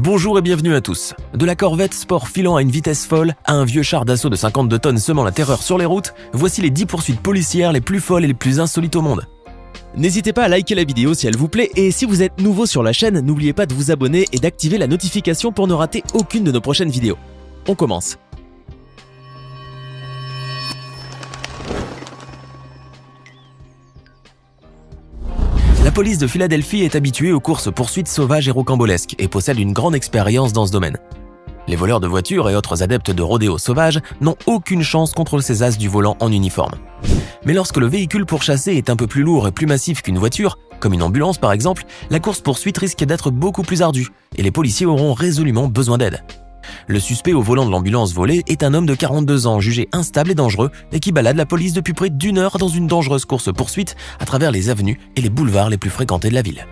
Bonjour et bienvenue à tous. De la corvette sport filant à une vitesse folle, à un vieux char d'assaut de 52 tonnes semant la terreur sur les routes, voici les 10 poursuites policières les plus folles et les plus insolites au monde. N'hésitez pas à liker la vidéo si elle vous plaît et si vous êtes nouveau sur la chaîne, n'oubliez pas de vous abonner et d'activer la notification pour ne rater aucune de nos prochaines vidéos. On commence. La police de Philadelphie est habituée aux courses-poursuites sauvages et rocambolesques et possède une grande expérience dans ce domaine. Les voleurs de voitures et autres adeptes de rodéo sauvage n'ont aucune chance contre ces as du volant en uniforme. Mais lorsque le véhicule pourchassé est un peu plus lourd et plus massif qu'une voiture, comme une ambulance par exemple, la course-poursuite risque d'être beaucoup plus ardue et les policiers auront résolument besoin d'aide. Le suspect au volant de l'ambulance volée est un homme de 42 ans jugé instable et dangereux et qui balade la police depuis près d'1 heure dans une dangereuse course-poursuite à travers les avenues et les boulevards les plus fréquentés de la ville.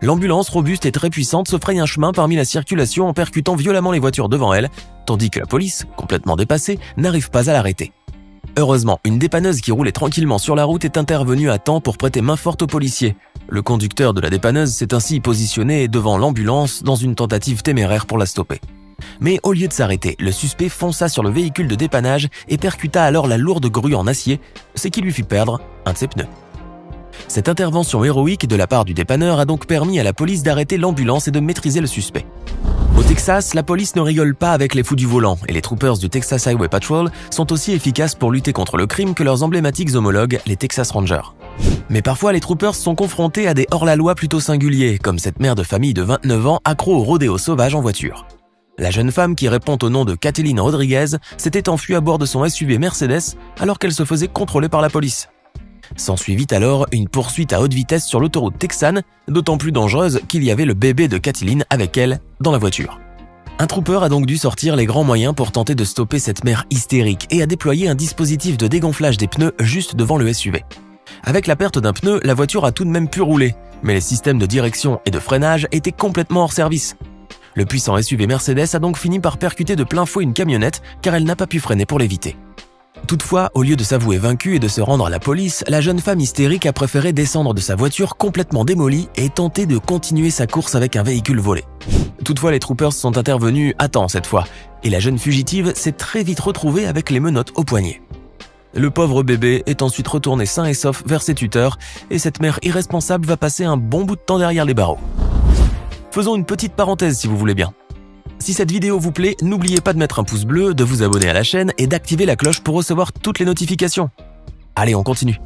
L'ambulance robuste et très puissante se fraye un chemin parmi la circulation en percutant violemment les voitures devant elle, tandis que la police, complètement dépassée, n'arrive pas à l'arrêter. Heureusement, une dépanneuse qui roulait tranquillement sur la route est intervenue à temps pour prêter main forte aux policiers. Le conducteur de la dépanneuse s'est ainsi positionné devant l'ambulance dans une tentative téméraire pour la stopper. Mais au lieu de s'arrêter, le suspect fonça sur le véhicule de dépannage et percuta alors la lourde grue en acier, ce qui lui fit perdre un de ses pneus. Cette intervention héroïque de la part du dépanneur a donc permis à la police d'arrêter l'ambulance et de maîtriser le suspect. Au Texas, la police ne rigole pas avec les fous du volant et les troopers du Texas Highway Patrol sont aussi efficaces pour lutter contre le crime que leurs emblématiques homologues, les Texas Rangers. Mais parfois, les troopers sont confrontés à des hors-la-loi plutôt singuliers, comme cette mère de famille de 29 ans accro au rodéo sauvage en voiture. La jeune femme qui répond au nom de Kathleen Rodriguez s'était enfuie à bord de son SUV Mercedes alors qu'elle se faisait contrôler par la police. S'ensuivit alors une poursuite à haute vitesse sur l'autoroute texane, d'autant plus dangereuse qu'il y avait le bébé de Kathleen avec elle dans la voiture. Un trooper a donc dû sortir les grands moyens pour tenter de stopper cette mère hystérique et a déployé un dispositif de dégonflage des pneus juste devant le SUV. Avec la perte d'un pneu, la voiture a tout de même pu rouler, mais les systèmes de direction et de freinage étaient complètement hors service. Le puissant SUV Mercedes a donc fini par percuter de plein fouet une camionnette car elle n'a pas pu freiner pour l'éviter. Toutefois, au lieu de s'avouer vaincue et de se rendre à la police, la jeune femme hystérique a préféré descendre de sa voiture complètement démolie et tenter de continuer sa course avec un véhicule volé. Toutefois, les troopers sont intervenus à temps cette fois et la jeune fugitive s'est très vite retrouvée avec les menottes au poignet. Le pauvre bébé est ensuite retourné sain et sauf vers ses tuteurs et cette mère irresponsable va passer un bon bout de temps derrière les barreaux. Faisons une petite parenthèse si vous voulez bien. Si cette vidéo vous plaît, n'oubliez pas de mettre un pouce bleu, de vous abonner à la chaîne et d'activer la cloche pour recevoir toutes les notifications. Allez, on continue.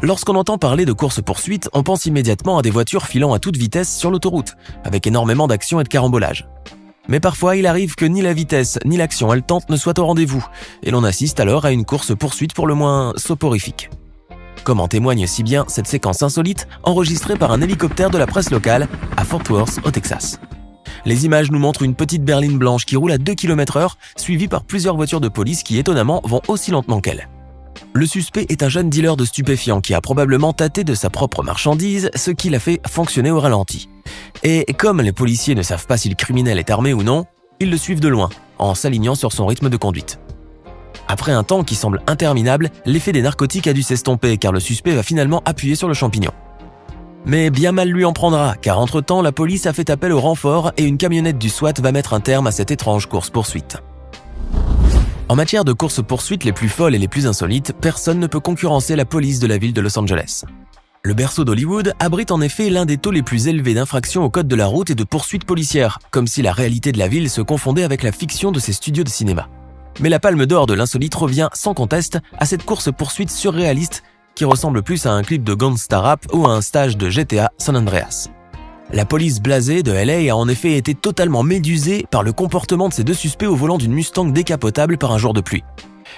Lorsqu'on entend parler de course-poursuite, on pense immédiatement à des voitures filant à toute vitesse sur l'autoroute, avec énormément d'action et de carambolage. Mais parfois, il arrive que ni la vitesse ni l'action haletante ne soient au rendez-vous, et l'on assiste alors à une course-poursuite pour le moins soporifique. Comme en témoigne si bien cette séquence insolite enregistrée par un hélicoptère de la presse locale à Fort Worth au Texas. Les images nous montrent une petite berline blanche qui roule à 2 km/h, suivie par plusieurs voitures de police qui étonnamment vont aussi lentement qu'elle. Le suspect est un jeune dealer de stupéfiants qui a probablement tâté de sa propre marchandise, ce qui l'a fait fonctionner au ralenti. Et comme les policiers ne savent pas si le criminel est armé ou non, ils le suivent de loin, en s'alignant sur son rythme de conduite. Après un temps qui semble interminable, l'effet des narcotiques a dû s'estomper car le suspect va finalement appuyer sur le champignon. Mais bien mal lui en prendra, car entre-temps, la police a fait appel au renfort et une camionnette du SWAT va mettre un terme à cette étrange course-poursuite. En matière de course-poursuite les plus folles et les plus insolites, personne ne peut concurrencer la police de la ville de Los Angeles. Le berceau d'Hollywood abrite en effet l'un des taux les plus élevés d'infractions au code de la route et de poursuites policières, comme si la réalité de la ville se confondait avec la fiction de ses studios de cinéma. Mais la palme d'or de l'insolite revient sans conteste à cette course-poursuite surréaliste qui ressemble plus à un clip de Gangsta Rap ou à un stage de GTA San Andreas. La police blasée de LA a en effet été totalement médusée par le comportement de ces deux suspects au volant d'une Mustang décapotable par un jour de pluie.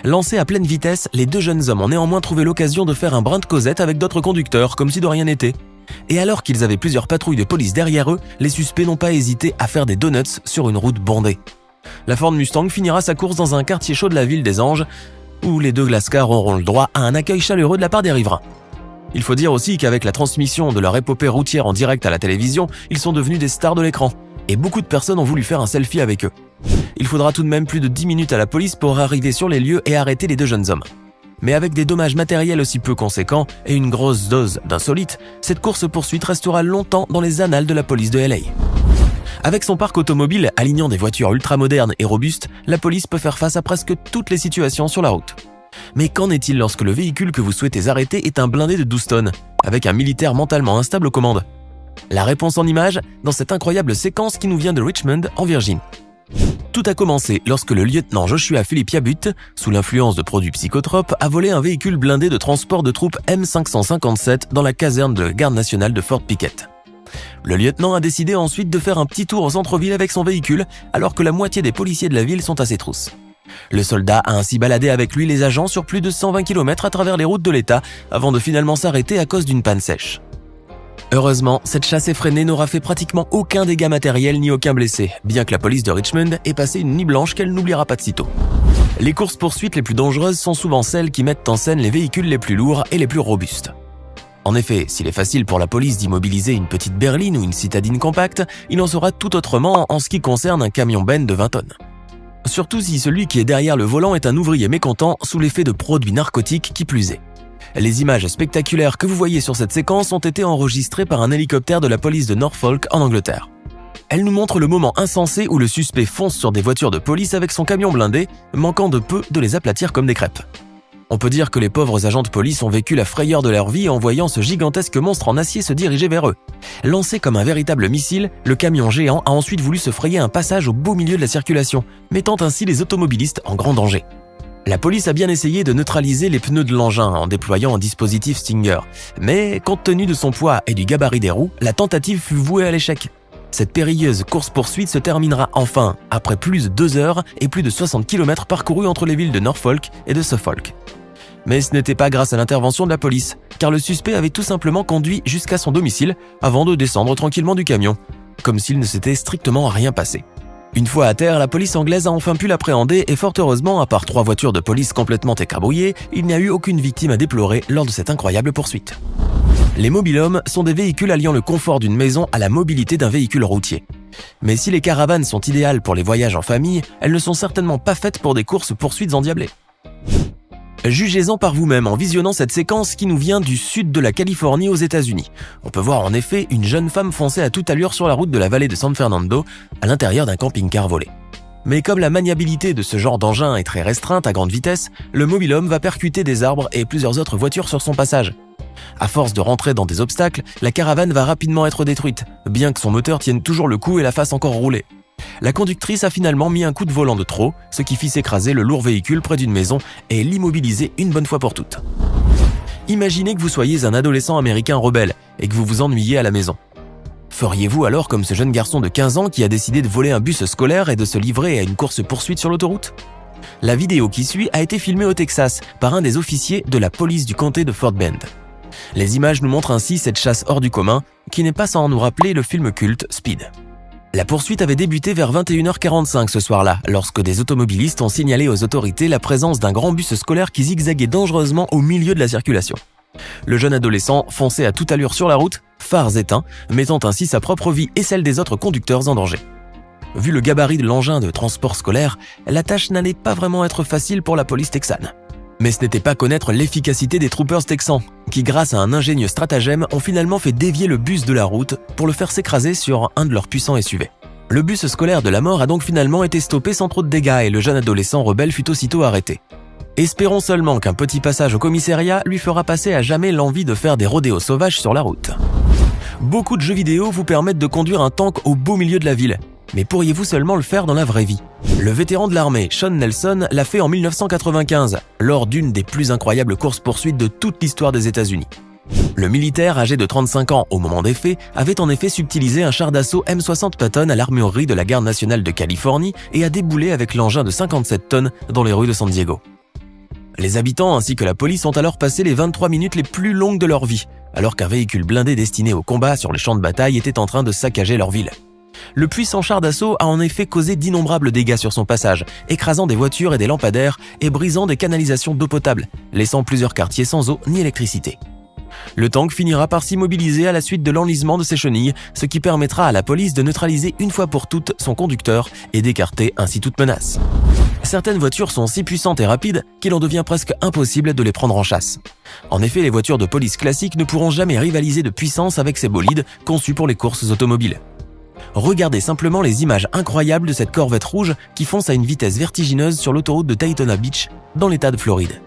Lancés à pleine vitesse, les deux jeunes hommes ont néanmoins trouvé l'occasion de faire un brin de causette avec d'autres conducteurs, comme si de rien n'était. Et alors qu'ils avaient plusieurs patrouilles de police derrière eux, les suspects n'ont pas hésité à faire des donuts sur une route bondée. La Ford Mustang finira sa course dans un quartier chaud de la ville des Anges, où les deux Lascars auront le droit à un accueil chaleureux de la part des riverains. Il faut dire aussi qu'avec la transmission de leur épopée routière en direct à la télévision, ils sont devenus des stars de l'écran, et beaucoup de personnes ont voulu faire un selfie avec eux. Il faudra tout de même plus de 10 minutes à la police pour arriver sur les lieux et arrêter les deux jeunes hommes. Mais avec des dommages matériels aussi peu conséquents et une grosse dose d'insolite, cette course-poursuite restera longtemps dans les annales de la police de LA. Avec son parc automobile alignant des voitures ultramodernes et robustes, la police peut faire face à presque toutes les situations sur la route. Mais qu'en est-il lorsque le véhicule que vous souhaitez arrêter est un blindé de 12 tonnes, avec un militaire mentalement instable aux commandes? La réponse en images dans cette incroyable séquence qui nous vient de Richmond, en Virginie. Tout a commencé lorsque le lieutenant Joshua Philip Butte, sous l'influence de produits psychotropes, a volé un véhicule blindé de transport de troupes M557 dans la caserne de la garde nationale de Fort Pickett. Le lieutenant a décidé ensuite de faire un petit tour au centre-ville avec son véhicule, alors que la moitié des policiers de la ville sont à ses trousses. Le soldat a ainsi baladé avec lui les agents sur plus de 120 km à travers les routes de l'État, avant de finalement s'arrêter à cause d'une panne sèche. Heureusement, cette chasse effrénée n'aura fait pratiquement aucun dégât matériel ni aucun blessé, bien que la police de Richmond ait passé une nuit blanche qu'elle n'oubliera pas de sitôt. Les courses-poursuites les plus dangereuses sont souvent celles qui mettent en scène les véhicules les plus lourds et les plus robustes. En effet, s'il est facile pour la police d'immobiliser une petite berline ou une citadine compacte, il en sera tout autrement en ce qui concerne un camion Ben de 20 tonnes. Surtout si celui qui est derrière le volant est un ouvrier mécontent sous l'effet de produits narcotiques qui plus est. Les images spectaculaires que vous voyez sur cette séquence ont été enregistrées par un hélicoptère de la police de Norfolk en Angleterre. Elles nous montrent le moment insensé où le suspect fonce sur des voitures de police avec son camion blindé, manquant de peu de les aplatir comme des crêpes. On peut dire que les pauvres agents de police ont vécu la frayeur de leur vie en voyant ce gigantesque monstre en acier se diriger vers eux. Lancé comme un véritable missile, le camion géant a ensuite voulu se frayer un passage au beau milieu de la circulation, mettant ainsi les automobilistes en grand danger. La police a bien essayé de neutraliser les pneus de l'engin en déployant un dispositif Stinger, mais compte tenu de son poids et du gabarit des roues, la tentative fut vouée à l'échec. Cette périlleuse course-poursuite se terminera enfin après plus de 2 heures et plus de 60 km parcourus entre les villes de Norfolk et de Suffolk. Mais ce n'était pas grâce à l'intervention de la police, car le suspect avait tout simplement conduit jusqu'à son domicile avant de descendre tranquillement du camion, comme s'il ne s'était strictement rien passé. Une fois à terre, la police anglaise a enfin pu l'appréhender et fort heureusement, à part 3 voitures de police complètement écrabouillées, il n'y a eu aucune victime à déplorer lors de cette incroyable poursuite. Les mobil-homes sont des véhicules alliant le confort d'une maison à la mobilité d'un véhicule routier. Mais si les caravanes sont idéales pour les voyages en famille, elles ne sont certainement pas faites pour des courses-poursuites endiablées. Jugez-en par vous-même en visionnant cette séquence qui nous vient du sud de la Californie aux États-Unis. On peut voir en effet une jeune femme foncer à toute allure sur la route de la vallée de San Fernando à l'intérieur d'un camping-car volé. Mais comme la maniabilité de ce genre d'engin est très restreinte à grande vitesse, le mobil-home va percuter des arbres et plusieurs autres voitures sur son passage. À force de rentrer dans des obstacles, la caravane va rapidement être détruite, bien que son moteur tienne toujours le coup et la fasse encore rouler. La conductrice a finalement mis un coup de volant de trop, ce qui fit s'écraser le lourd véhicule près d'une maison et l'immobiliser une bonne fois pour toutes. Imaginez que vous soyez un adolescent américain rebelle et que vous vous ennuyiez à la maison. Feriez-vous alors comme ce jeune garçon de 15 ans qui a décidé de voler un bus scolaire et de se livrer à une course-poursuite sur l'autoroute? La vidéo qui suit a été filmée au Texas par un des officiers de la police du comté de Fort Bend. Les images nous montrent ainsi cette chasse hors du commun qui n'est pas sans nous rappeler le film culte Speed. La poursuite avait débuté vers 21h45 ce soir-là, lorsque des automobilistes ont signalé aux autorités la présence d'un grand bus scolaire qui zigzaguait dangereusement au milieu de la circulation. Le jeune adolescent fonçait à toute allure sur la route, phares éteints, mettant ainsi sa propre vie et celle des autres conducteurs en danger. Vu le gabarit de l'engin de transport scolaire, la tâche n'allait pas vraiment être facile pour la police texane. Mais ce n'était pas connaître l'efficacité des troopers texans, qui grâce à un ingénieux stratagème ont finalement fait dévier le bus de la route pour le faire s'écraser sur un de leurs puissants SUV. Le bus scolaire de la mort a donc finalement été stoppé sans trop de dégâts et le jeune adolescent rebelle fut aussitôt arrêté. Espérons seulement qu'un petit passage au commissariat lui fera passer à jamais l'envie de faire des rodéos sauvages sur la route. Beaucoup de jeux vidéo vous permettent de conduire un tank au beau milieu de la ville. Mais pourriez-vous seulement le faire dans la vraie vie? Le vétéran de l'armée, Sean Nelson, l'a fait en 1995, lors d'une des plus incroyables courses-poursuites de toute l'histoire des États-Unis. Le militaire, âgé de 35 ans au moment des faits, avait en effet subtilisé un char d'assaut M60 Patton à l'armurerie de la garde nationale de Californie et a déboulé avec l'engin de 57 tonnes dans les rues de San Diego. Les habitants ainsi que la police ont alors passé les 23 minutes les plus longues de leur vie, alors qu'un véhicule blindé destiné au combat sur les champs de bataille était en train de saccager leur ville. Le puissant char d'assaut a en effet causé d'innombrables dégâts sur son passage, écrasant des voitures et des lampadaires et brisant des canalisations d'eau potable, laissant plusieurs quartiers sans eau ni électricité. Le tank finira par s'immobiliser à la suite de l'enlisement de ses chenilles, ce qui permettra à la police de neutraliser une fois pour toutes son conducteur et d'écarter ainsi toute menace. Certaines voitures sont si puissantes et rapides qu'il en devient presque impossible de les prendre en chasse. En effet, les voitures de police classiques ne pourront jamais rivaliser de puissance avec ces bolides conçus pour les courses automobiles. Regardez simplement les images incroyables de cette Corvette rouge qui fonce à une vitesse vertigineuse sur l'autoroute de Daytona Beach, dans l'état de Floride.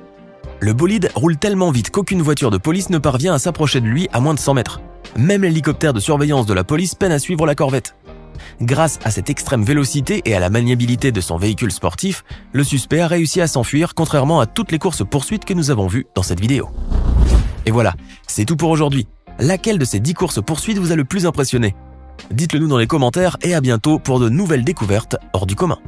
Le bolide roule tellement vite qu'aucune voiture de police ne parvient à s'approcher de lui à moins de 100 mètres. Même l'hélicoptère de surveillance de la police peine à suivre la Corvette. Grâce à cette extrême vélocité et à la maniabilité de son véhicule sportif, le suspect a réussi à s'enfuir contrairement à toutes les courses-poursuites que nous avons vues dans cette vidéo. Et voilà, c'est tout pour aujourd'hui. Laquelle de ces 10 courses-poursuites vous a le plus impressionné ? Dites-le nous dans les commentaires et à bientôt pour de nouvelles découvertes hors du commun.